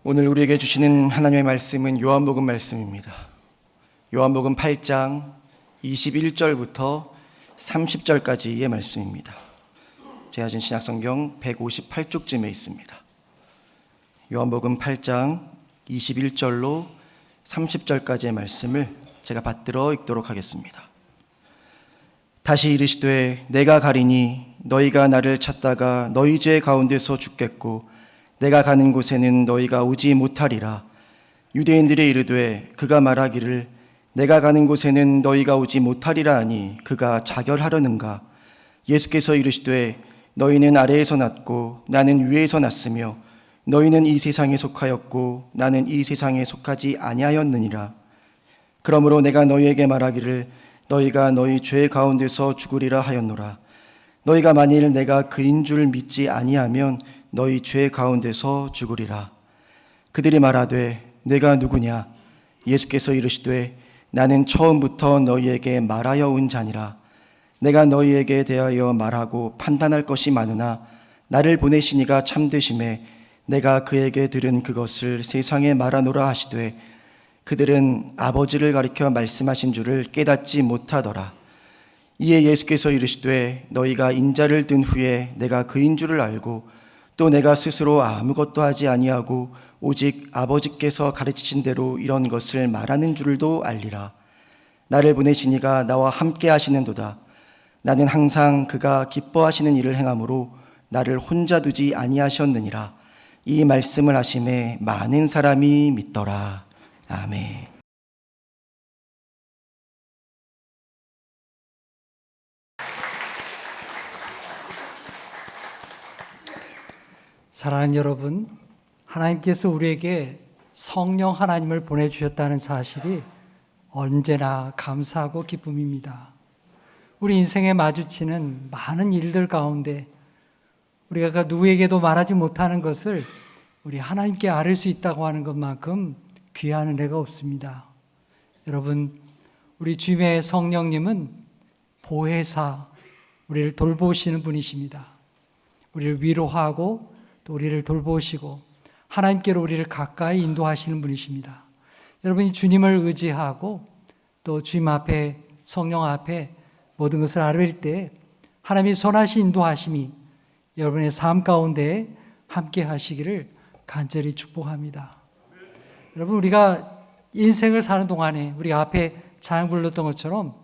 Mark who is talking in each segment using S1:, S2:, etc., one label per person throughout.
S1: 오늘 우리에게 주시는 하나님의 말씀은 요한복음 말씀입니다. 요한복음 8장 21절부터 30절까지의 말씀입니다. 제가 가진 신약성경 158쪽쯤에 있습니다. 요한복음 8장 21절로 30절까지의 말씀을 제가 받들어 읽도록 하겠습니다. 다시 이르시되 내가 가리니 너희가 나를 찾다가 너희 죄 가운데서 죽겠고 내가 가는 곳에는 너희가 오지 못하리라. 유대인들이 이르되 그가 말하기를 내가 가는 곳에는 너희가 오지 못하리라 하니 그가 자결하려는가? 예수께서 이르시되 너희는 아래에서 났고 나는 위에서 났으며 너희는 이 세상에 속하였고 나는 이 세상에 속하지 아니하였느니라. 그러므로 내가 너희에게 말하기를 너희가 너희 죄 가운데서 죽으리라 하였노라. 너희가 만일 내가 그인 줄 믿지 아니하면 너희 죄 가운데서 죽으리라. 그들이 말하되 내가 누구냐? 예수께서 이르시되 나는 처음부터 너희에게 말하여 온 자니라. 내가 너희에게 대하여 말하고 판단할 것이 많으나 나를 보내시니가 참되심에 내가 그에게 들은 그것을 세상에 말하노라 하시되 그들은 아버지를 가리켜 말씀하신 줄을 깨닫지 못하더라. 이에 예수께서 이르시되 너희가 인자를 든 후에 내가 그인 줄을 알고 또 내가 스스로 아무것도 하지 아니하고 오직 아버지께서 가르치신 대로 이런 것을 말하는 줄도 알리라. 나를 보내시니가 나와 함께 하시는도다. 나는 항상 그가 기뻐하시는 일을 행함으로 나를 혼자 두지 아니하셨느니라. 이 말씀을 하심에 많은 사람이 믿더라. 아멘.
S2: 사랑하는 여러분, 하나님께서 우리에게 성령 하나님을 보내주셨다는 사실이 언제나 감사하고 기쁨입니다. 우리 인생에 마주치는 많은 일들 가운데 우리가 그 누구에게도 말하지 못하는 것을 우리 하나님께 아뢰 수 있다고 하는 것만큼 귀한 은혜가 없습니다. 여러분, 우리 주님의 성령님은 보혜사, 우리를 돌보시는 분이십니다. 우리를 위로하고 또 우리를 돌보시고 하나님께로 우리를 가까이 인도하시는 분이십니다. 여러분이 주님을 의지하고 또 주님 앞에 성령 앞에 모든 것을 아뢰일 때 하나님의 선하신 인도하심이 여러분의 삶 가운데 함께 하시기를 간절히 축복합니다. 여러분, 우리가 인생을 사는 동안에 우리 앞에 찬양 불렀던 것처럼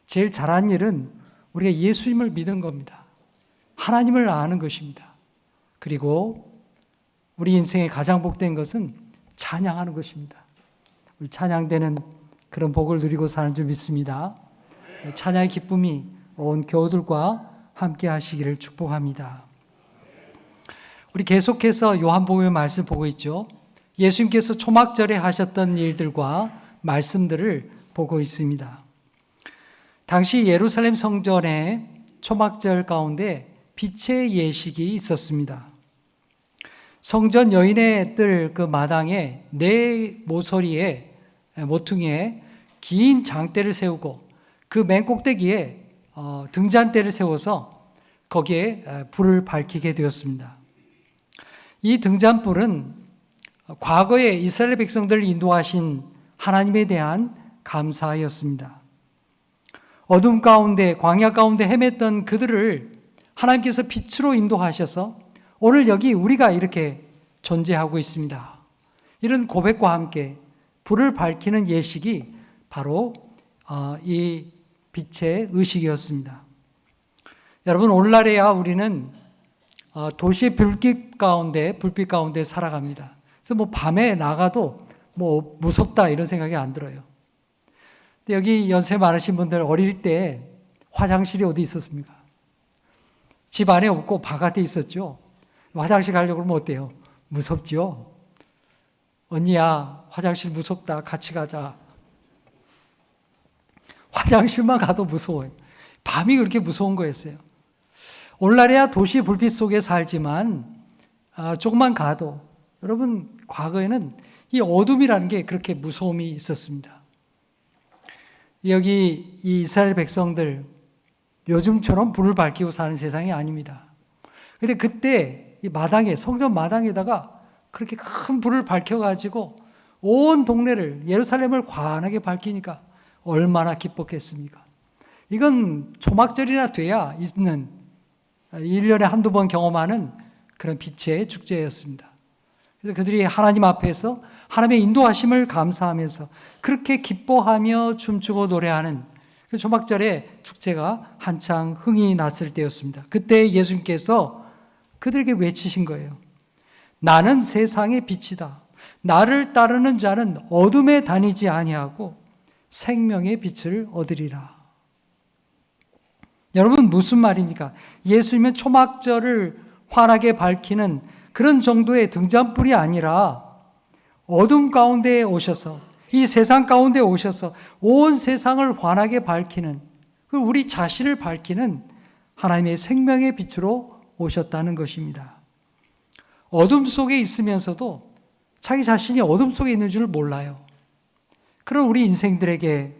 S2: 제일 잘한 일은 우리가 예수님을 믿는 겁니다. 하나님을 아는 것입니다. 그리고 우리 인생의 가장 복된 것은 찬양하는 것입니다. 우리 찬양되는 그런 복을 누리고 사는 줄 믿습니다. 찬양의 기쁨이 온 교우들과 함께 하시기를 축복합니다. 우리 계속해서 요한복음의 말씀 보고 있죠. 예수님께서 초막절에 하셨던 일들과 말씀들을 보고 있습니다. 당시 예루살렘 성전의 초막절 가운데 빛의 예식이 있었습니다. 성전 여인의 뜰 그 마당에 네 모서리에 모퉁이에 긴 장대를 세우고 그 맨 꼭대기에 등잔대를 세워서 거기에 불을 밝히게 되었습니다. 이 등잔불은 과거에 이스라엘 백성들을 인도하신 하나님에 대한 감사였습니다. 어둠 가운데 광야 가운데 헤맸던 그들을 하나님께서 빛으로 인도하셔서 오늘 여기 우리가 이렇게 존재하고 있습니다. 이런 고백과 함께 불을 밝히는 예식이 바로 이 빛의 의식이었습니다. 여러분, 오늘날에야 우리는 도시의 불빛 가운데 살아갑니다. 그래서 밤에 나가도 무섭다 이런 생각이 안 들어요. 근데 여기 연세 많으신 분들 어릴 때 화장실이 어디 있었습니까? 집 안에 없고 바깥에 있었죠. 화장실 가려고 그러면 어때요? 무섭죠? 언니야, 화장실 무섭다. 같이 가자. 화장실만 가도 무서워요. 밤이 그렇게 무서운 거였어요. 오늘날에야 도시 불빛 속에 살지만 조금만 가도 여러분, 과거에는 이 어둠이라는 게 그렇게 무서움이 있었습니다. 여기 이 이스라엘 백성들 요즘처럼 불을 밝히고 사는 세상이 아닙니다. 그런데 그때 이 마당에, 성전 마당에다가 그렇게 큰 불을 밝혀가지고 온 동네를, 예루살렘을 환하게 밝히니까 얼마나 기뻤겠습니까? 이건 초막절이나 돼야 있는 1년에 한두 번 경험하는 그런 빛의 축제였습니다. 그래서 그들이 하나님 앞에서 하나님의 인도하심을 감사하면서 그렇게 기뻐하며 춤추고 노래하는 그 초막절의 축제가 한창 흥이 났을 때였습니다. 그때 예수님께서 그들에게 외치신 거예요. 나는 세상의 빛이다. 나를 따르는 자는 어둠에 다니지 아니하고 생명의 빛을 얻으리라. 여러분, 무슨 말입니까? 예수님은 초막절을 환하게 밝히는 그런 정도의 등잔불이 아니라 어둠 가운데에 오셔서, 이 세상 가운데 오셔서 온 세상을 환하게 밝히는, 우리 자신을 밝히는 하나님의 생명의 빛으로 오셨다는 것입니다. 어둠 속에 있으면서도 자기 자신이 어둠 속에 있는 줄 몰라요. 그런 우리 인생들에게,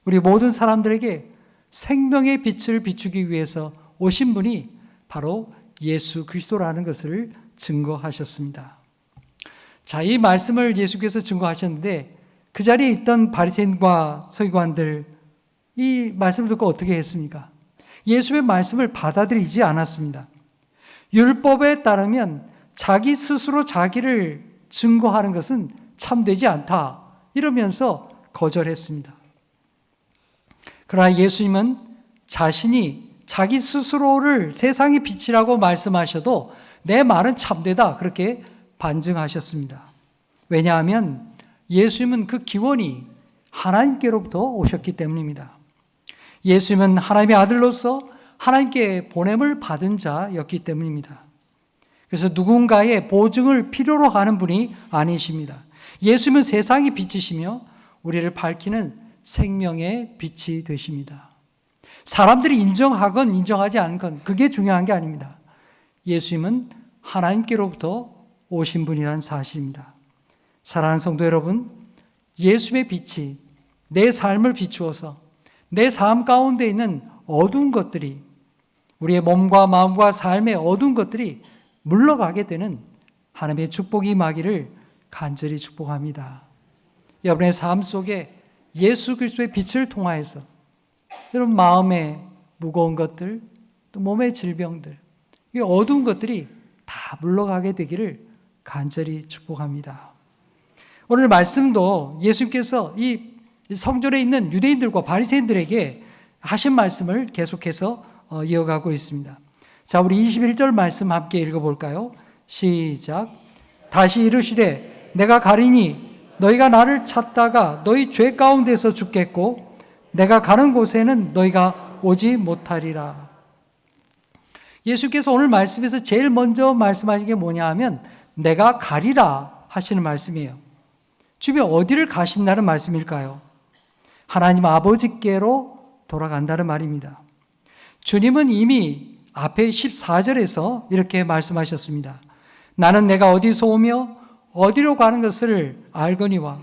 S2: 우리 모든 사람들에게 생명의 빛을 비추기 위해서 오신 분이 바로 예수 그리스도라는 것을 증거하셨습니다. 자, 이 말씀을 예수께서 증거하셨는데 그 자리에 있던 바리새인과 서기관들, 이 말씀을 듣고 어떻게 했습니까? 예수의 말씀을 받아들이지 않았습니다. 율법에 따르면 자기 스스로 자기를 증거하는 것은 참되지 않다, 이러면서 거절했습니다. 그러나 예수님은 자신이 자기 스스로를 세상의 빛이라고 말씀하셔도 내 말은 참되다, 그렇게 반증하셨습니다. 왜냐하면 예수님은 그 기원이 하나님께로부터 오셨기 때문입니다. 예수님은 하나님의 아들로서 하나님께 보냄을 받은 자였기 때문입니다. 그래서 누군가의 보증을 필요로 하는 분이 아니십니다. 예수님은 세상의 빛이시며 우리를 밝히는 생명의 빛이 되십니다. 사람들이 인정하건 인정하지 않건 그게 중요한 게 아닙니다. 예수님은 하나님께로부터 오신 분이라는 사실입니다. 사랑하는 성도 여러분, 예수님의 빛이 내 삶을 비추어서 내 삶 가운데 있는 어두운 것들이, 우리의 몸과 마음과 삶의 어두운 것들이 물러가게 되는 하나님의 축복이 임하기를 간절히 축복합니다. 여러분의 삶 속에 예수 그리스도의 빛을 통하여서 여러분 마음의 무거운 것들, 또 몸의 질병들, 이 어두운 것들이 다 물러가게 되기를 간절히 축복합니다. 오늘 말씀도 예수님께서 이 성전에 있는 유대인들과 바리새인들에게 하신 말씀을 계속해서 이어가고 있습니다. 자, 우리 21절 말씀 함께 읽어볼까요? 시작. 다시 이르시되 내가 가리니 너희가 나를 찾다가 너희 죄 가운데서 죽겠고 내가 가는 곳에는 너희가 오지 못하리라. 예수께서 오늘 말씀에서 제일 먼저 말씀하신 게 뭐냐 하면 내가 가리라 하시는 말씀이에요. 주님이 어디를 가신다는 말씀일까요? 하나님 아버지께로 돌아간다는 말입니다. 주님은 이미 앞에 14절에서 이렇게 말씀하셨습니다. 나는 내가 어디서 오며 어디로 가는 것을 알거니와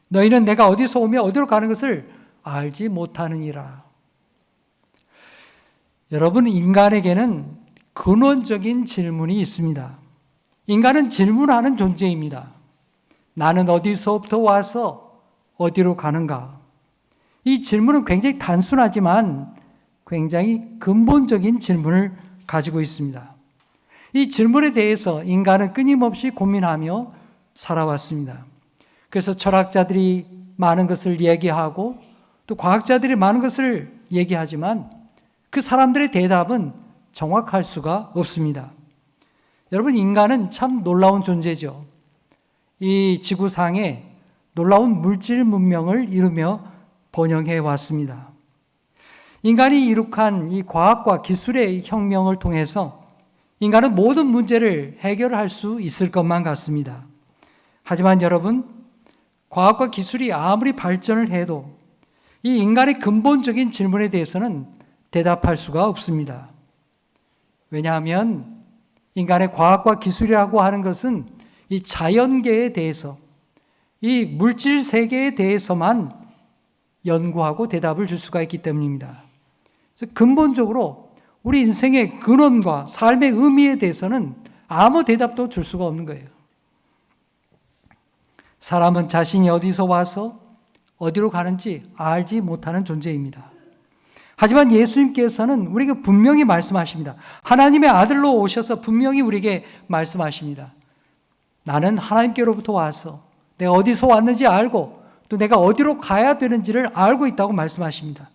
S2: 너희는 내가 어디서 오며 어디로 가는 것을 알지 못하느니라. 여러분, 인간에게는 근원적인 질문이 있습니다. 인간은 질문하는 존재입니다. 나는 어디서부터 와서 어디로 가는가? 이 질문은 굉장히 단순하지만 굉장히 근본적인 질문을 가지고 있습니다. 이 질문에 대해서 인간은 끊임없이 고민하며 살아왔습니다. 그래서 철학자들이 많은 것을 얘기하고 또 과학자들이 많은 것을 얘기하지만 그 사람들의 대답은 정확할 수가 없습니다. 여러분, 인간은 참 놀라운 존재죠. 이 지구상에 놀라운 물질 문명을 이루며 번영해 왔습니다. 인간이 이룩한 이 과학과 기술의 혁명을 통해서 인간은 모든 문제를 해결할 수 있을 것만 같습니다. 하지만 여러분, 과학과 기술이 아무리 발전을 해도 이 인간의 근본적인 질문에 대해서는 대답할 수가 없습니다. 왜냐하면 인간의 과학과 기술이라고 하는 것은 이 자연계에 대해서, 이 물질 세계에 대해서만 연구하고 대답을 줄 수가 있기 때문입니다. 그래서 근본적으로 우리 인생의 근원과 삶의 의미에 대해서는 아무 대답도 줄 수가 없는 거예요. 사람은 자신이 어디서 와서 어디로 가는지 알지 못하는 존재입니다. 하지만 예수님께서는 우리에게 분명히 말씀하십니다. 하나님의 아들로 오셔서 분명히 우리에게 말씀하십니다. 나는 하나님께로부터 와서 내가 어디서 왔는지 알고 또 내가 어디로 가야 되는지를 알고 있다고 말씀하십니다.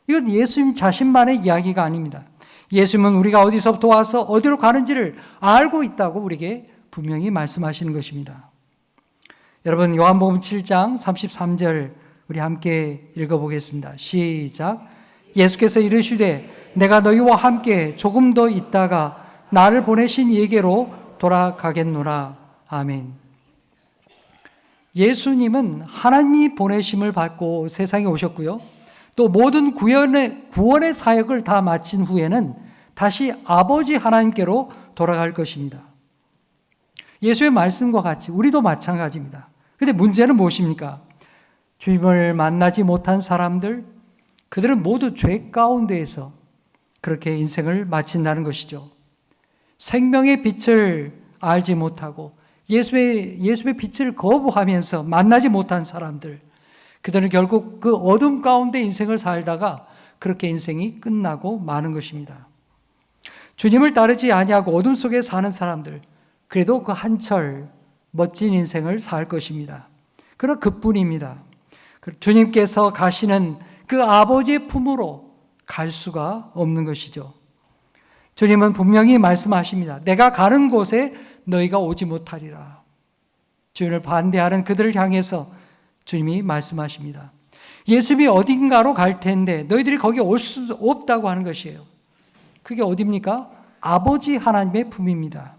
S2: 이건 예수님 자신만의 이야기가 아닙니다. 예수님은 우리가 어디서부터 와서 어디로 가는지를 알고 있다고 우리에게 분명히 말씀하시는 것입니다. 여러분, 요한복음 7장 33절 우리 함께 읽어보겠습니다. 시작. 예수께서 이르시되 내가 너희와 함께 조금 더 있다가 나를 보내신 이에게로 돌아가겠노라. 아멘. 예수님은 하나님이 보내심을 받고 세상에 오셨고요. 또 모든 구원의 사역을 다 마친 후에는 다시 아버지 하나님께로 돌아갈 것입니다. 예수의 말씀과 같이 우리도 마찬가지입니다. 그런데 문제는 무엇입니까? 주님을 만나지 못한 사람들, 그들은 모두 죄 가운데에서 그렇게 인생을 마친다는 것이죠. 생명의 빛을 알지 못하고 예수의 빛을 거부하면서 만나지 못한 사람들, 그들은 결국 그 어둠 가운데 인생을 살다가 그렇게 인생이 끝나고 마는 것입니다. 주님을 따르지 아니하고 어둠 속에 사는 사람들, 그래도 그 한철 멋진 인생을 살 것입니다. 그러나 그뿐입니다. 주님께서 가시는 그 아버지의 품으로 갈 수가 없는 것이죠. 주님은 분명히 말씀하십니다. 내가 가는 곳에 너희가 오지 못하리라. 주님을 반대하는 그들을 향해서 주님이 말씀하십니다. 예수님이 어딘가로 갈 텐데 너희들이 거기 올 수 없다고 하는 것이에요. 그게 어디입니까? 아버지 하나님의 품입니다.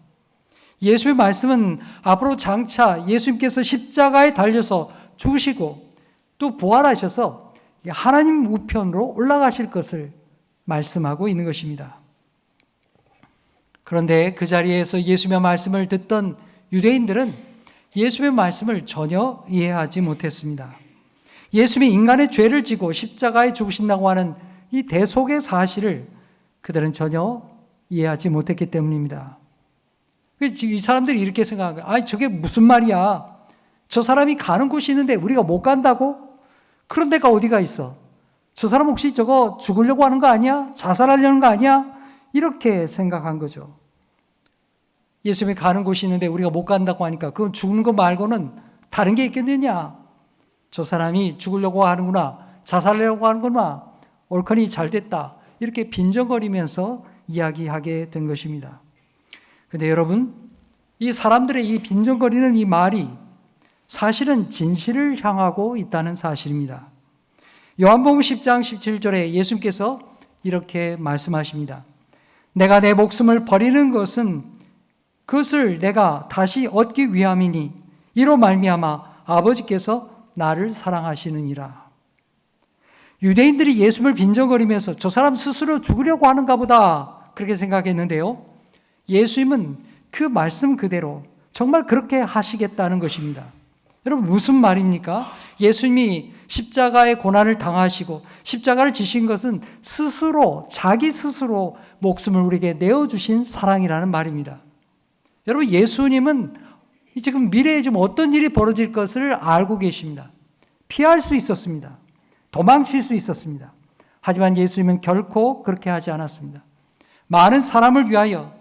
S2: 예수의 말씀은 앞으로 장차 예수님께서 십자가에 달려서 죽으시고 또 부활하셔서 하나님 우편으로 올라가실 것을 말씀하고 있는 것입니다. 그런데 그 자리에서 예수님의 말씀을 듣던 유대인들은 예수님의 말씀을 전혀 이해하지 못했습니다. 예수님이 인간의 죄를 지고 십자가에 죽으신다고 하는 이 대속의 사실을 그들은 전혀 이해하지 못했기 때문입니다. 이 사람들이 이렇게 생각한 거예요. 저게 무슨 말이야? 저 사람이 가는 곳이 있는데 우리가 못 간다고? 그런 데가 어디가 있어? 저 사람 혹시 저거 죽으려고 하는 거 아니야? 자살하려는 거 아니야? 이렇게 생각한 거죠. 예수님이 가는 곳이 있는데 우리가 못 간다고 하니까 그건 죽는 거 말고는 다른 게 있겠느냐? 저 사람이 죽으려고 하는구나, 자살하려고 하는구나, 옳거니 잘 됐다, 이렇게 빈정거리면서 이야기하게 된 것입니다. 그런데 여러분, 이 사람들의 이 빈정거리는 이 말이 사실은 진실을 향하고 있다는 사실입니다. 요한복음 10장 17절에 예수님께서 이렇게 말씀하십니다. 내가 내 목숨을 버리는 것은 그것을 내가 다시 얻기 위함이니 이로 말미암아 아버지께서 나를 사랑하시느니라. 유대인들이 예수님을 빈정거리면서 저 사람 스스로 죽으려고 하는가 보다 그렇게 생각했는데요. 예수님은 그 말씀 그대로 정말 그렇게 하시겠다는 것입니다. 여러분, 무슨 말입니까? 예수님이 십자가의 고난을 당하시고 십자가를 지신 것은 스스로, 자기 스스로 목숨을 우리에게 내어주신 사랑이라는 말입니다. 여러분, 예수님은 지금 미래에 좀 어떤 일이 벌어질 것을 알고 계십니다. 피할 수 있었습니다. 도망칠 수 있었습니다. 하지만 예수님은 결코 그렇게 하지 않았습니다. 많은 사람을 위하여,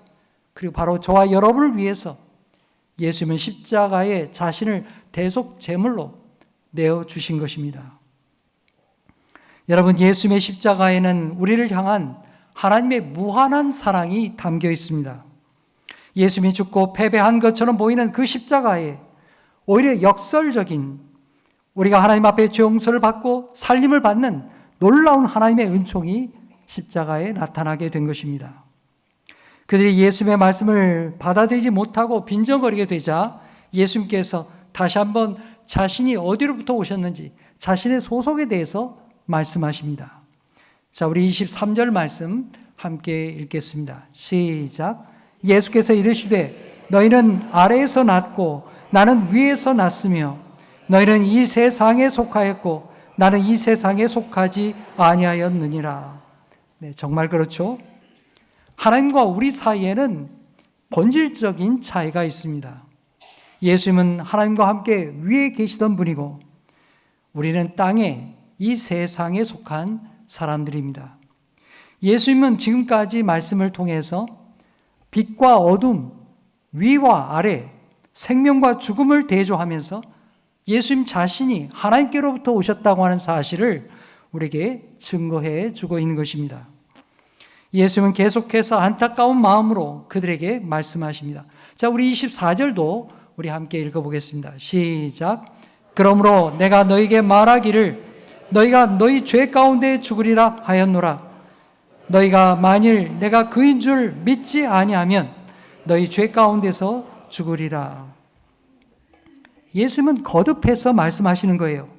S2: 그리고 바로 저와 여러분을 위해서 예수님은 십자가에 자신을 대속 제물로 내어주신 것입니다. 여러분, 예수님의 십자가에는 우리를 향한 하나님의 무한한 사랑이 담겨 있습니다. 예수님이 죽고 패배한 것처럼 보이는 그 십자가에 오히려 역설적인, 우리가 하나님 앞에 죄 용서를 받고 살림을 받는 놀라운 하나님의 은총이 십자가에 나타나게 된 것입니다. 그들이 예수님의 말씀을 받아들이지 못하고 빈정거리게 되자 예수님께서 다시 한번 자신이 어디로부터 오셨는지 자신의 소속에 대해서 말씀하십니다. 자, 우리 23절 말씀 함께 읽겠습니다. 시작. 예수께서 이르시되 너희는 아래에서 났고 나는 위에서 났으며 너희는 이 세상에 속하였고 나는 이 세상에 속하지 아니하였느니라. 네, 정말 그렇죠. 하나님과 우리 사이에는 본질적인 차이가 있습니다. 예수님은 하나님과 함께 위에 계시던 분이고 우리는 땅에 이 세상에 속한 사람들입니다. 예수님은 지금까지 말씀을 통해서 빛과 어둠, 위와 아래, 생명과 죽음을 대조하면서 예수님 자신이 하나님께로부터 오셨다고 하는 사실을 우리에게 증거해 주고 있는 것입니다. 예수님은 계속해서 안타까운 마음으로 그들에게 말씀하십니다. 자, 우리 24절도 우리 함께 읽어보겠습니다. 시작. 그러므로 내가 너희에게 말하기를 너희가 너희 죄 가운데 죽으리라 하였노라. 너희가 만일 내가 그인 줄 믿지 아니하면 너희 죄 가운데서 죽으리라. 예수님은 거듭해서 말씀하시는 거예요.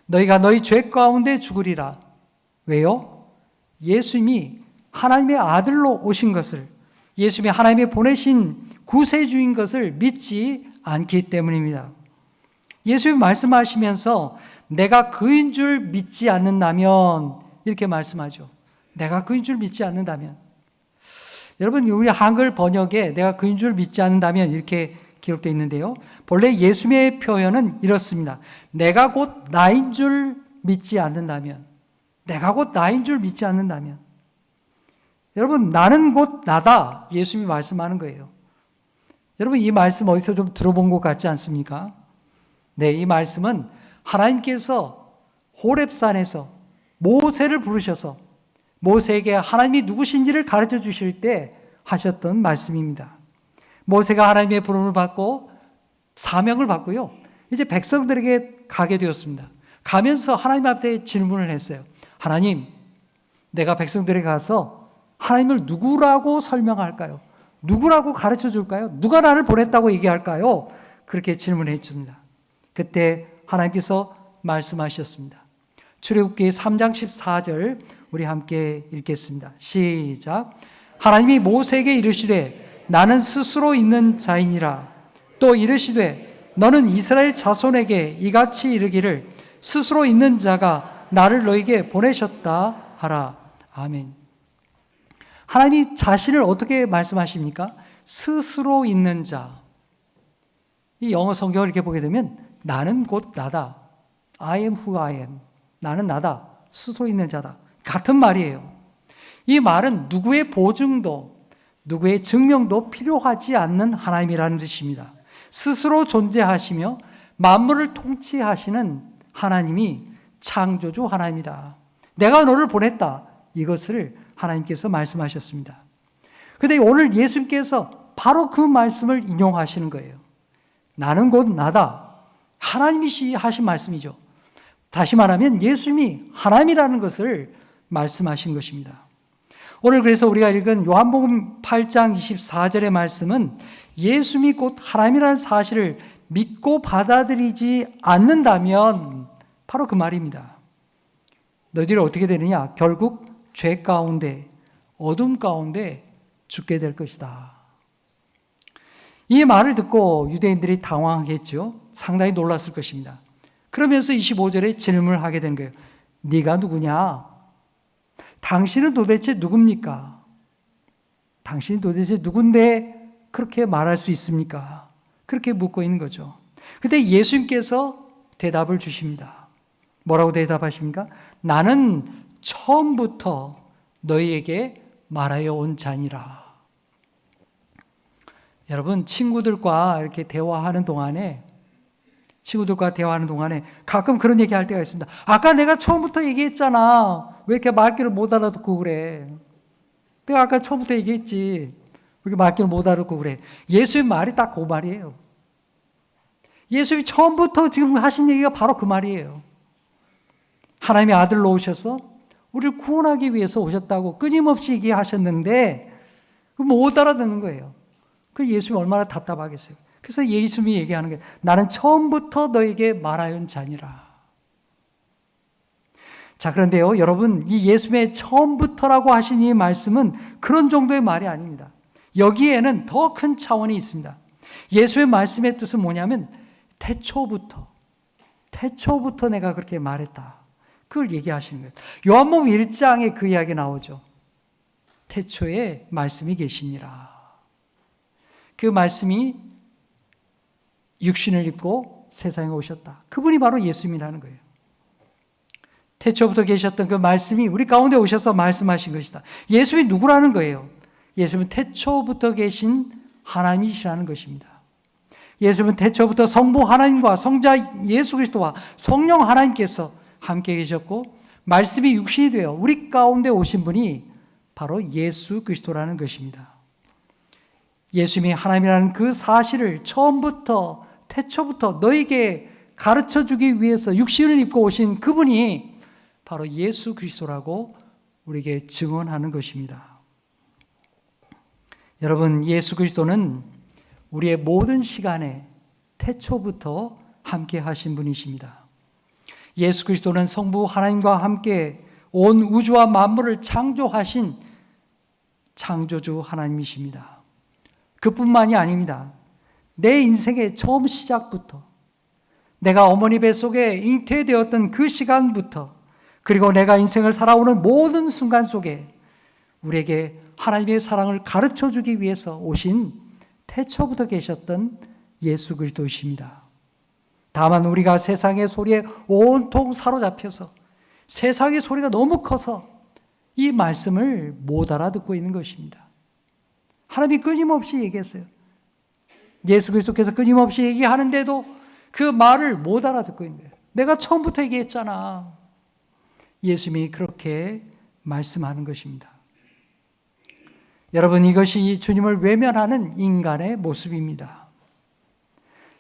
S2: 너희가 너희 죄 가운데 죽으리라. 왜요? 예수님이 하나님의 아들로 오신 것을, 예수님이 하나님이 보내신 구세주인 것을 믿지 않기 때문입니다. 예수님이 말씀하시면서 내가 그인 줄 믿지 않는다면, 이렇게 말씀하죠. 내가 그인 줄 믿지 않는다면. 여러분, 우리 한글 번역에 내가 그인 줄 믿지 않는다면 이렇게 기록되어 있는데요. 본래 예수님의 표현은 이렇습니다. 내가 곧 나인 줄 믿지 않는다면. 내가 곧 나인 줄 믿지 않는다면. 여러분, 나는 곧 나다. 예수님이 말씀하는 거예요. 여러분, 이 말씀 어디서 좀 들어본 것 같지 않습니까? 네, 이 말씀은 하나님께서 호렙산에서 모세를 부르셔서 모세에게 하나님이 누구신지를 가르쳐 주실 때 하셨던 말씀입니다. 모세가 하나님의 부름을 받고 사명을 받고요. 이제 백성들에게 가게 되었습니다. 가면서 하나님 앞에 질문을 했어요. 하나님, 내가 백성들에게 가서 하나님을 누구라고 설명할까요? 누구라고 가르쳐 줄까요? 누가 나를 보냈다고 얘기할까요? 그렇게 질문했습니다. 그때 하나님께서 말씀하셨습니다. 출애굽기 3장 14절 우리 함께 읽겠습니다. 시작. 하나님이 모세에게 이르시되 나는 스스로 있는 자이니라. 또 이르시되 너는 이스라엘 자손에게 이같이 이르기를 스스로 있는 자가 나를 너에게 보내셨다 하라. 아멘. 하나님이 자신을 어떻게 말씀하십니까? 스스로 있는 자. 이 영어 성경을 이렇게 보게 되면 나는 곧 나다. I am who I am. 나는 나다. 스스로 있는 자다. 같은 말이에요. 이 말은 누구의 보증도, 누구의 증명도 필요하지 않는 하나님이라는 뜻입니다. 스스로 존재하시며 만물을 통치하시는 하나님이 창조주 하나님이다. 내가 너를 보냈다. 이것을 하나님께서 말씀하셨습니다. 그런데 오늘 예수님께서 바로 그 말씀을 인용하시는 거예요. 나는 곧 나다. 하나님이 하신 말씀이죠. 다시 말하면 예수님이 하나님이라는 것을 말씀하신 것입니다. 오늘 그래서 우리가 읽은 요한복음 8장 24절의 말씀은 예수님이 곧 하나님이라는 사실을 믿고 받아들이지 않는다면 바로 그 말입니다. 너희들이 어떻게 되느냐? 결국 죄 가운데, 어둠 가운데 죽게 될 것이다. 이 말을 듣고 유대인들이 당황했죠. 상당히 놀랐을 것입니다. 그러면서 25절에 질문을 하게 된 거예요. 네가 누구냐? 당신은 도대체 누굽니까? 당신이 도대체 누군데 그렇게 말할 수 있습니까? 그렇게 묻고 있는 거죠. 그때 예수님께서 대답을 주십니다. 뭐라고 대답하십니까? 나는 처음부터 너희에게 말하여 온 자니라. 여러분, 친구들과 대화하는 동안에 가끔 그런 얘기 할 때가 있습니다. 아까 내가 처음부터 얘기했잖아. 왜 이렇게 말귀를 못 알아듣고 그래? 내가 아까 처음부터 얘기했지. 왜 이렇게 말귀를 못 알아듣고 그래? 예수의 말이 딱 그 말이에요. 예수님이 처음부터 지금 하신 얘기가 바로 그 말이에요. 하나님의 아들로 오셔서 우리를 구원하기 위해서 오셨다고 끊임없이 얘기하셨는데 못 알아듣는 거예요. 그 예수님이 얼마나 답답하겠어요. 그래서 예수님이 얘기하는 게 나는 처음부터 너에게 말하yon 자니라. 자, 그런데요, 여러분, 이 예수님의 처음부터라고 하신 이 말씀은 그런 정도의 말이 아닙니다. 여기에는 더 큰 차원이 있습니다. 예수의 말씀의 뜻은 뭐냐면 태초부터 내가 그렇게 말했다. 그걸 얘기하시는 거예요. 요한복음 1장에 그 이야기 나오죠. 태초에 말씀이 계시니라. 그 말씀이 육신을 입고 세상에 오셨다. 그분이 바로 예수님이라는 거예요. 태초부터 계셨던 그 말씀이 우리 가운데 오셔서 말씀하신 것이다. 예수님이 누구라는 거예요? 예수님은 태초부터 계신 하나님이시라는 것입니다. 예수님은 태초부터 성부 하나님과 성자 예수 그리스도와 성령 하나님께서 함께 계셨고 말씀이 육신이 되어 우리 가운데 오신 분이 바로 예수 그리스도라는 것입니다. 예수님이 하나님이라는 그 사실을 처음부터 태초부터 너에게 가르쳐주기 위해서 육신을 입고 오신 그분이 바로 예수 그리스도라고 우리에게 증언하는 것입니다. 여러분, 예수 그리스도는 우리의 모든 시간에 태초부터 함께 하신 분이십니다. 예수 그리스도는 성부 하나님과 함께 온 우주와 만물을 창조하신 창조주 하나님이십니다. 그뿐만이 아닙니다. 내 인생의 처음 시작부터 내가 어머니 뱃속에 잉태되었던 그 시간부터 그리고 내가 인생을 살아오는 모든 순간 속에 우리에게 하나님의 사랑을 가르쳐주기 위해서 오신 태초부터 계셨던 예수 그리스도이십니다. 다만 우리가 세상의 소리에 온통 사로잡혀서 세상의 소리가 너무 커서 이 말씀을 못 알아듣고 있는 것입니다. 하나님이 끊임없이 얘기했어요. 예수 그리스도께서 끊임없이 얘기하는데도 그 말을 못 알아듣고 있는 거예요. 내가 처음부터 얘기했잖아. 예수님이 그렇게 말씀하는 것입니다. 여러분, 이것이 주님을 외면하는 인간의 모습입니다.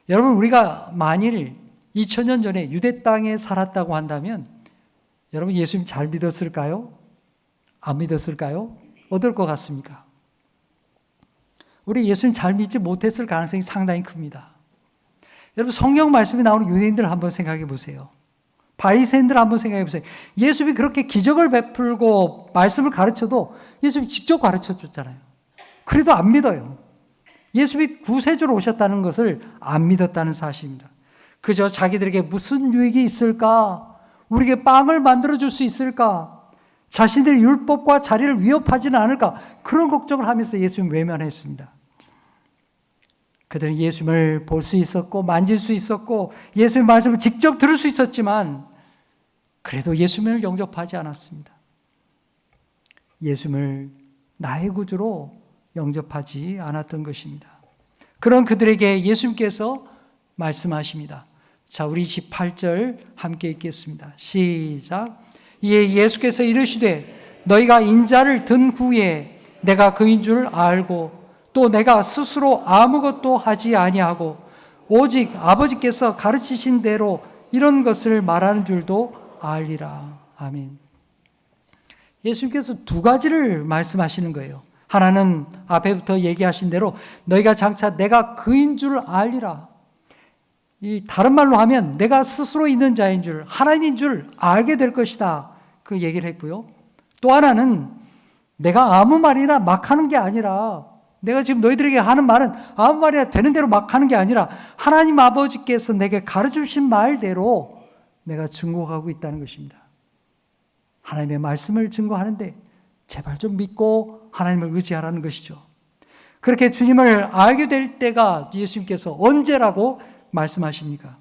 S2: 여러분, 우리가 만일 2000년 전에 유대 땅에 살았다고 한다면 여러분 예수님 잘 믿었을까요? 안 믿었을까요? 어떨 것 같습니까? 우리 예수님 잘 믿지 못했을 가능성이 상당히 큽니다. 여러분, 성경 말씀이 나오는 유대인들 한번 생각해 보세요. 바리새인들 한번 생각해 보세요. 예수님이 그렇게 기적을 베풀고 말씀을 가르쳐도 예수님이 직접 가르쳐 줬잖아요. 그래도 안 믿어요. 예수님이 구세주로 오셨다는 것을 안 믿었다는 사실입니다. 그저 자기들에게 무슨 유익이 있을까? 우리에게 빵을 만들어줄 수 있을까? 자신들의 율법과 자리를 위협하지는 않을까? 그런 걱정을 하면서 예수님 외면했습니다. 그들은 예수님을 볼 수 있었고 만질 수 있었고 예수님의 말씀을 직접 들을 수 있었지만 그래도 예수님을 영접하지 않았습니다. 예수님을 나의 구주로 영접하지 않았던 것입니다. 그런 그들에게 예수님께서 말씀하십니다. 자, 우리 28절 함께 읽겠습니다. 시작. 이에 예수께서 이르시되 너희가 인자를 든 후에 내가 그인 줄 알고 또 내가 스스로 아무것도 하지 아니하고 오직 아버지께서 가르치신 대로 이런 것을 말하는 줄도 알리라. 아멘. 예수님께서 두 가지를 말씀하시는 거예요. 하나는 앞에부터 얘기하신 대로 너희가 장차 내가 그인 줄 알리라. 이 다른 말로 하면 내가 스스로 있는 자인 줄, 하나님인 줄 알게 될 것이다. 그 얘기를 했고요. 또 하나는 내가 아무 말이나 막 하는 게 아니라 내가 지금 너희들에게 하는 말은 아무 말이나 되는 대로 막 하는 게 아니라 하나님 아버지께서 내게 가르쳐주신 말대로 내가 증거하고 있다는 것입니다. 하나님의 말씀을 증거하는데 제발 좀 믿고 하나님을 의지하라는 것이죠. 그렇게 주님을 알게 될 때가 예수님께서 언제라고 말씀하십니까?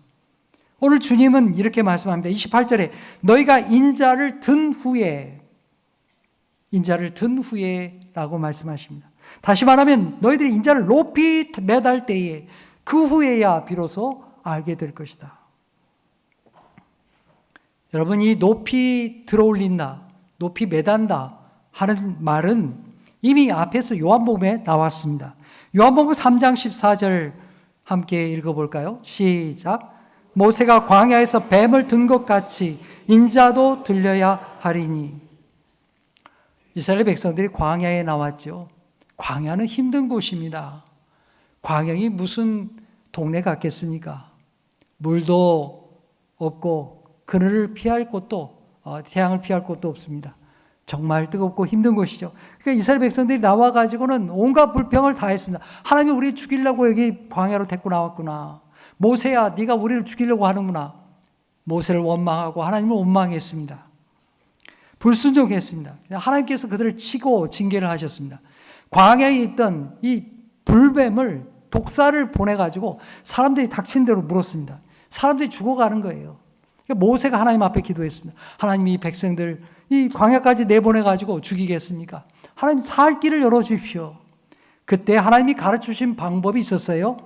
S2: 오늘 주님은 이렇게 말씀합니다. 28절에 너희가 인자를 든 후에 라고 말씀하십니다. 다시 말하면 너희들이 인자를 높이 매달 때에 그 후에야 비로소 알게 될 것이다. 여러분, 이 높이 들어올린다, 높이 매단다 하는 말은 이미 앞에서 요한복음에 나왔습니다. 요한복음 3장 14절 함께 읽어볼까요? 시작. 모세가 광야에서 뱀을 든 것 같이 인자도 들려야 하리니. 이스라엘 백성들이 광야에 나왔죠. 광야는 힘든 곳입니다. 광야이 무슨 동네 같겠습니까? 물도 없고 그늘을 피할 곳도 태양을 피할 곳도 없습니다. 정말 뜨겁고 힘든 곳이죠. 그러니까 이스라엘 백성들이 나와가지고는 온갖 불평을 다 했습니다. 하나님이 우리 죽이려고 여기 광야로 데리고 나왔구나. 모세야, 네가 우리를 죽이려고 하는구나. 모세를 원망하고 하나님을 원망했습니다. 불순종했습니다. 하나님께서 그들을 치고 징계를 하셨습니다. 광야에 있던 이 불뱀을 독사를 보내가지고 사람들이 닥친 대로 물었습니다. 사람들이 죽어가는 거예요. 모세가 하나님 앞에 기도했습니다. 하나님이 이 백성들 이 광야까지 내보내가지고 죽이겠습니까? 하나님 살 길을 열어주십시오. 그때 하나님이 가르쳐주신 방법이 있었어요.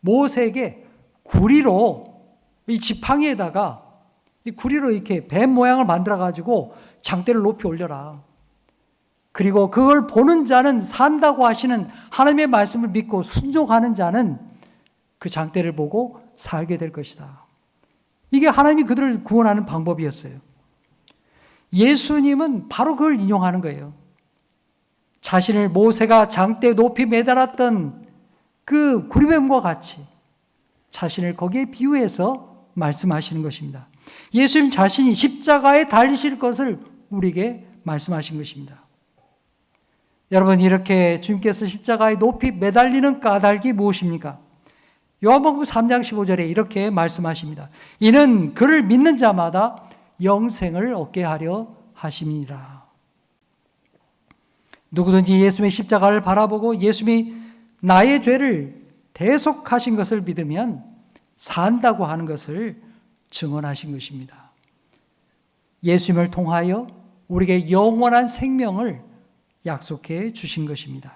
S2: 모세에게 구리로 이 지팡이에다가 이 구리로 이렇게 뱀 모양을 만들어가지고 장대를 높이 올려라. 그리고 그걸 보는 자는 산다고 하시는 하나님의 말씀을 믿고 순종하는 자는 그 장대를 보고 살게 될 것이다. 이게 하나님이 그들을 구원하는 방법이었어요. 예수님은 바로 그걸 인용하는 거예요. 자신을 모세가 장대 높이 매달았던 그 구리뱀과 같이 자신을 거기에 비유해서 말씀하시는 것입니다. 예수님 자신이 십자가에 달리실 것을 우리에게 말씀하신 것입니다. 여러분, 이렇게 주님께서 십자가에 높이 매달리는 까닭이 무엇입니까? 요한복음 3장 15절에 이렇게 말씀하십니다. 이는 그를 믿는 자마다 영생을 얻게 하려 하심이니라. 누구든지 예수님의 십자가를 바라보고 예수님이 나의 죄를 대속하신 것을 믿으면 산다고 하는 것을 증언하신 것입니다. 예수님을 통하여 우리에게 영원한 생명을 약속해 주신 것입니다.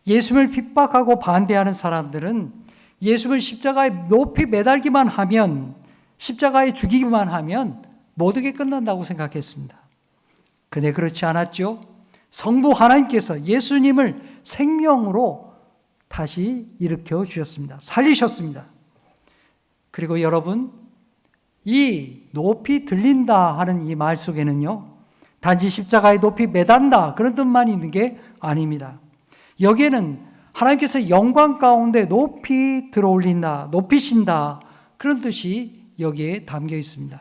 S2: 예수님을 핍박하고 반대하는 사람들은 예수님을 십자가에 높이 매달기만 하면, 십자가에 죽이기만 하면 모든 게 끝난다고 생각했습니다. 근데 그렇지 않았죠. 성부 하나님께서 예수님을 생명으로 다시 일으켜 주셨습니다. 살리셨습니다. 그리고 여러분, 이 높이 들린다 하는 이 말 속에는요, 단지 십자가에 높이 매단다 그런 뜻만 있는 게 아닙니다. 여기에는 하나님께서 영광 가운데 높이 들어올린다, 높이신다 그런 뜻이 여기에 담겨 있습니다.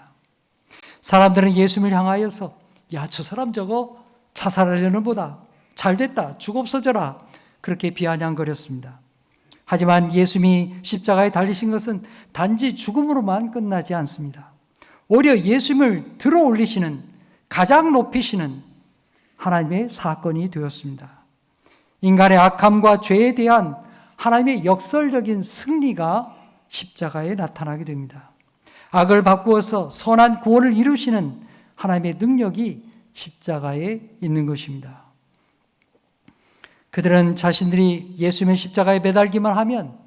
S2: 사람들은 예수님을 향하여서 야, 저 사람 저거 자살하려는 보다 잘됐다, 죽 없어져라 그렇게 비아냥거렸습니다. 하지만 예수님이 십자가에 달리신 것은 단지 죽음으로만 끝나지 않습니다. 오히려 예수님을 들어 올리시는, 가장 높이시는 하나님의 사건이 되었습니다. 인간의 악함과 죄에 대한 하나님의 역설적인 승리가 십자가에 나타나게 됩니다. 악을 바꾸어서 선한 구원을 이루시는 하나님의 능력이 십자가에 있는 것입니다. 그들은 자신들이 예수님의 십자가에 매달기만 하면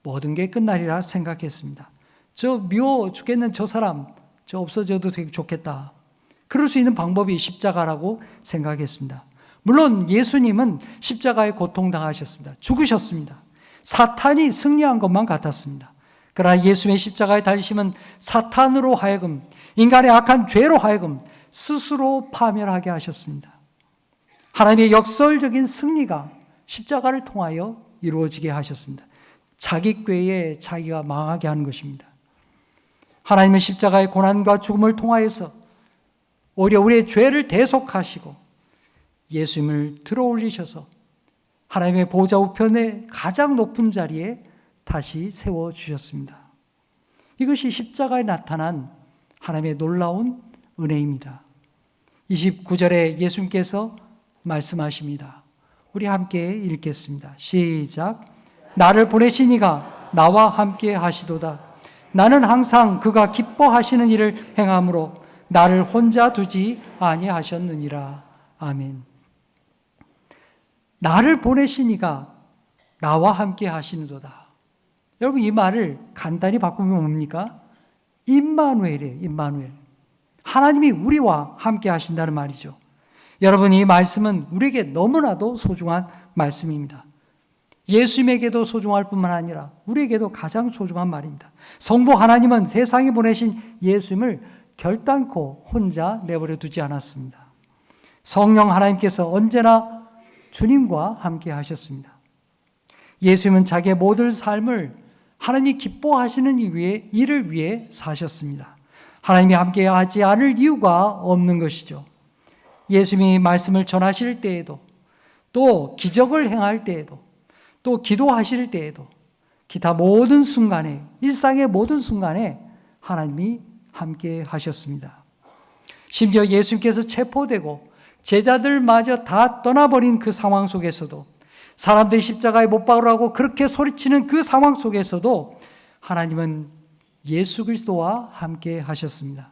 S2: 모든 게 끝나리라 생각했습니다. 저 미워 죽겠는 저 사람, 저 없어져도 되게 좋겠다. 그럴 수 있는 방법이 십자가라고 생각했습니다. 물론 예수님은 십자가에 고통당하셨습니다. 죽으셨습니다. 사탄이 승리한 것만 같았습니다. 그러나 예수님의 십자가에 달리심은 사탄으로 하여금, 인간의 악한 죄로 하여금 스스로 파멸하게 하셨습니다. 하나님의 역설적인 승리가 십자가를 통하여 이루어지게 하셨습니다. 자기 꾀에 자기가 망하게 하는 것입니다. 하나님은 십자가의 고난과 죽음을 통하여서 오히려 우리의 죄를 대속하시고 예수님을 들어 올리셔서 하나님의 보좌 우편의 가장 높은 자리에 다시 세워주셨습니다. 이것이 십자가에 나타난 하나님의 놀라운 은혜입니다. 29절에 예수님께서 말씀하십니다. 우리 함께 읽겠습니다. 시작. 나를 보내신 이가 나와 함께 하시도다. 나는 항상 그가 기뻐하시는 일을 행함으로 나를 혼자 두지 아니하셨느니라. 아멘. 나를 보내신 이가 나와 함께 하시는도다. 여러분, 이 말을 간단히 바꾸면 뭡니까? 임마누엘이에요. 임마누엘. 하나님이 우리와 함께 하신다는 말이죠. 여러분, 이 말씀은 우리에게 너무나도 소중한 말씀입니다. 예수님에게도 소중할 뿐만 아니라 우리에게도 가장 소중한 말입니다. 성부 하나님은 세상에 보내신 예수님을 결단코 혼자 내버려 두지 않았습니다. 성령 하나님께서 언제나 주님과 함께 하셨습니다. 예수님은 자기의 모든 삶을 하나님이 기뻐하시는 일을 위해 사셨습니다. 하나님이 함께 하지 않을 이유가 없는 것이죠. 예수님이 말씀을 전하실 때에도, 또 기적을 행할 때에도, 또 기도하실 때에도, 기타 모든 순간에, 일상의 모든 순간에 하나님이 함께 하셨습니다. 심지어 예수님께서 체포되고 제자들마저 다 떠나버린 그 상황 속에서도 사람들이 십자가에 못 박으라고 그렇게 소리치는 그 상황 속에서도 하나님은 예수 그리스도와 함께 하셨습니다.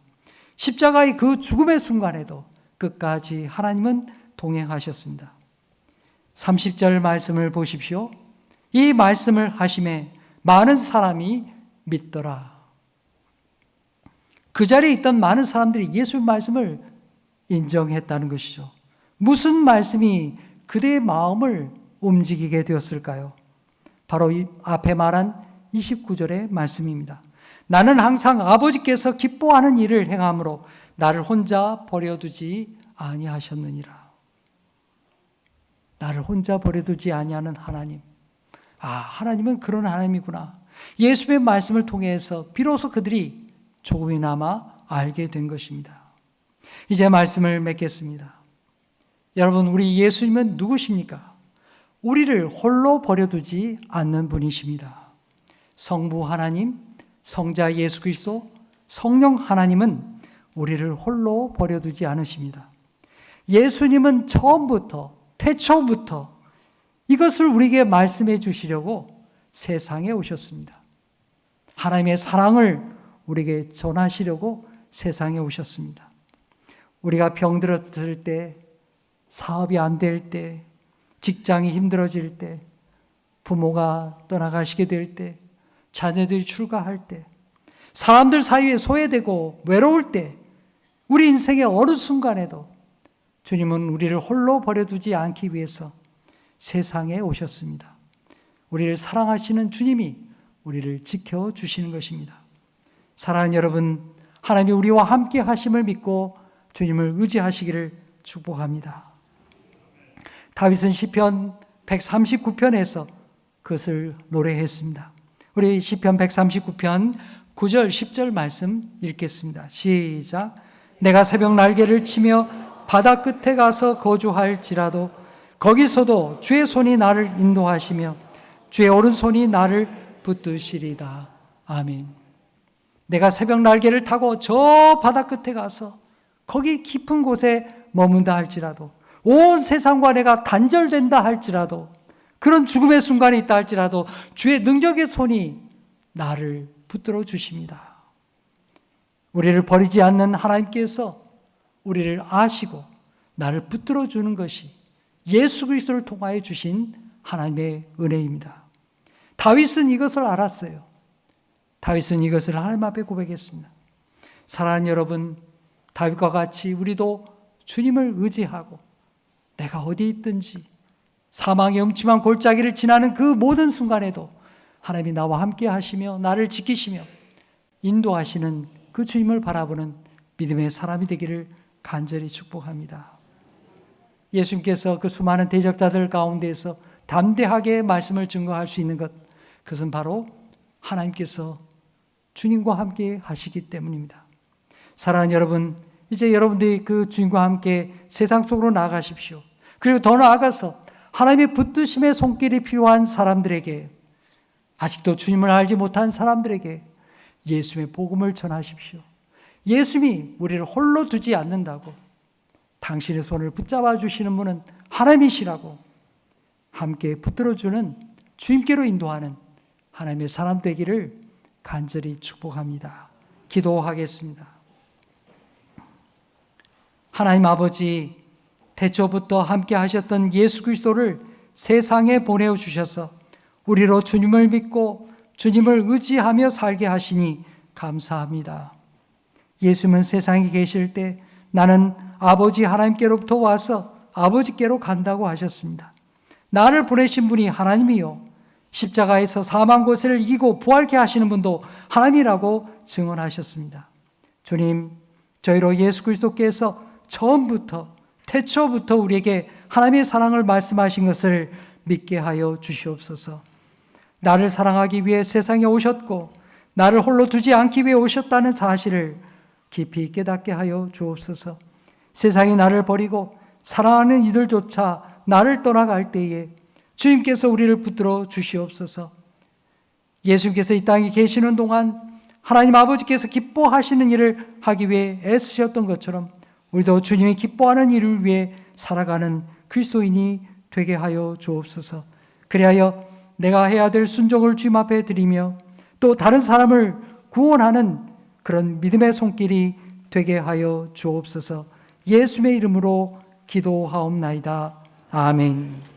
S2: 십자가의 그 죽음의 순간에도 끝까지 하나님은 동행하셨습니다. 30절 말씀을 보십시오. 이 말씀을 하심에 많은 사람이 믿더라. 그 자리에 있던 많은 사람들이 예수의 말씀을 인정했다는 것이죠. 무슨 말씀이 그들의 마음을 움직이게 되었을까요? 바로 이 앞에 말한 29절의 말씀입니다. 나는 항상 아버지께서 기뻐하는 일을 행함으로 나를 혼자 버려두지 아니하셨느니라. 나를 혼자 버려두지 아니하는 하나님. 하나님은 그런 하나님이구나. 예수의 말씀을 통해서 비로소 그들이 조금이나마 알게 된 것입니다. 이제 말씀을 맺겠습니다. 여러분, 우리 예수님은 누구십니까? 우리를 홀로 버려두지 않는 분이십니다. 성부 하나님, 성자 예수 그리스도, 성령 하나님은 우리를 홀로 버려두지 않으십니다. 예수님은 처음부터, 태초부터 이것을 우리에게 말씀해 주시려고 세상에 오셨습니다. 하나님의 사랑을 우리에게 전하시려고 세상에 오셨습니다. 우리가 병들었을 때, 사업이 안 될 때, 직장이 힘들어질 때, 부모가 떠나가시게 될 때, 자녀들이 출가할 때, 사람들 사이에 소외되고 외로울 때, 우리 인생의 어느 순간에도 주님은 우리를 홀로 버려두지 않기 위해서 세상에 오셨습니다. 우리를 사랑하시는 주님이 우리를 지켜주시는 것입니다. 사랑하는 여러분, 하나님이 우리와 함께 하심을 믿고 주님을 의지하시기를 축복합니다. 다윗은 시편 139편에서 그것을 노래했습니다. 우리 시편 139편 9절 10절 말씀 읽겠습니다. 시작. 내가 새벽 날개를 치며 바다 끝에 가서 거주할지라도 거기서도 주의 손이 나를 인도하시며 주의 오른손이 나를 붙드시리다. 아멘. 내가 새벽 날개를 타고 저 바다 끝에 가서 거기 깊은 곳에 머문다 할지라도, 온 세상과 내가 단절된다 할지라도, 그런 죽음의 순간이 있다 할지라도 주의 능력의 손이 나를 붙들어 주십니다. 우리를 버리지 않는 하나님께서 우리를 아시고 나를 붙들어 주는 것이 예수 그리스도를 통하여 주신 하나님의 은혜입니다. 다윗은 이것을 알았어요. 다윗은 이것을 하나님 앞에 고백했습니다. 사랑하는 여러분, 다윗과 같이 우리도 주님을 의지하고 내가 어디 있든지 사망의 음침한 골짜기를 지나는 그 모든 순간에도 하나님이 나와 함께 하시며 나를 지키시며 인도하시는 그 주님을 바라보는 믿음의 사람이 되기를 간절히 축복합니다. 예수님께서 그 수많은 대적자들 가운데에서 담대하게 말씀을 증거할 수 있는 것, 그것은 바로 하나님께서 주님과 함께 하시기 때문입니다. 사랑하는 여러분, 이제 여러분들이 그 주님과 함께 세상 속으로 나아가십시오. 그리고 더 나아가서 하나님의 붙드심의 손길이 필요한 사람들에게, 아직도 주님을 알지 못한 사람들에게 예수의 복음을 전하십시오. 예수님이 우리를 홀로 두지 않는다고, 당신의 손을 붙잡아 주시는 분은 하나님이시라고 함께 붙들어주는, 주님께로 인도하는 하나님의 사람 되기를 간절히 축복합니다. 기도하겠습니다. 하나님 아버지, 태초부터 함께 하셨던 예수 그리스도를 세상에 보내어 주셔서 우리로 주님을 믿고 주님을 의지하며 살게 하시니 감사합니다. 예수님은 세상에 계실 때 나는 아버지 하나님께로부터 와서 아버지께로 간다고 하셨습니다. 나를 보내신 분이 하나님이요, 십자가에서 사망 고세를 이기고 부활케 하시는 분도 하나님이라고 증언하셨습니다. 주님, 저희로 예수 그리스도께서 처음부터 태초부터 우리에게 하나님의 사랑을 말씀하신 것을 믿게 하여 주시옵소서. 나를 사랑하기 위해 세상에 오셨고 나를 홀로 두지 않기 위해 오셨다는 사실을 깊이 깨닫게 하여 주옵소서. 세상이 나를 버리고 사랑하는 이들조차 나를 떠나갈 때에 주님께서 우리를 붙들어 주시옵소서. 예수님께서 이 땅에 계시는 동안 하나님 아버지께서 기뻐하시는 일을 하기 위해 애쓰셨던 것처럼 우리도 주님이 기뻐하는 일을 위해 살아가는 그리스도인이 되게 하여 주옵소서. 그리하여 내가 해야 될 순종을 주님 앞에 드리며 또 다른 사람을 구원하는 그런 믿음의 손길이 되게 하여 주옵소서. 예수의 이름으로 기도하옵나이다. 아멘.